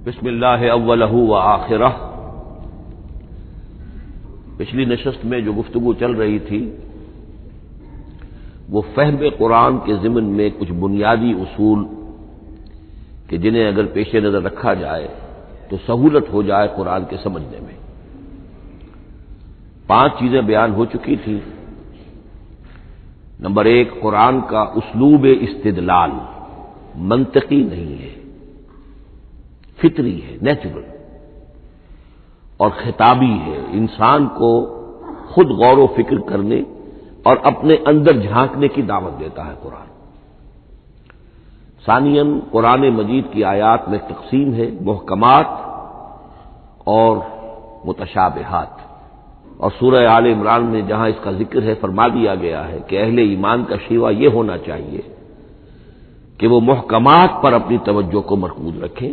بسم اللہ اولہ و آخرہ۔ پچھلی نشست میں جو گفتگو چل رہی تھی وہ فہم قرآن کے ضمن میں کچھ بنیادی اصول کہ جنہیں اگر پیش نظر رکھا جائے تو سہولت ہو جائے قرآن کے سمجھنے میں۔ 5 چیزیں بیان ہو چکی تھی۔ نمبر 1، قرآن کا اسلوب استدلال منطقی نہیں ہے، فطری ہے، نیچرل اور خطابی ہے، انسان کو خود غور و فکر کرنے اور اپنے اندر جھانکنے کی دعوت دیتا ہے قرآن۔ ثانیاً، قرآن مجید کی آیات میں تقسیم ہے محکمات اور متشابہات، اور سورہ آل عمران میں جہاں اس کا ذکر ہے فرما دیا گیا ہے کہ اہل ایمان کا شیوہ یہ ہونا چاہیے کہ وہ محکمات پر اپنی توجہ کو مرکوز رکھیں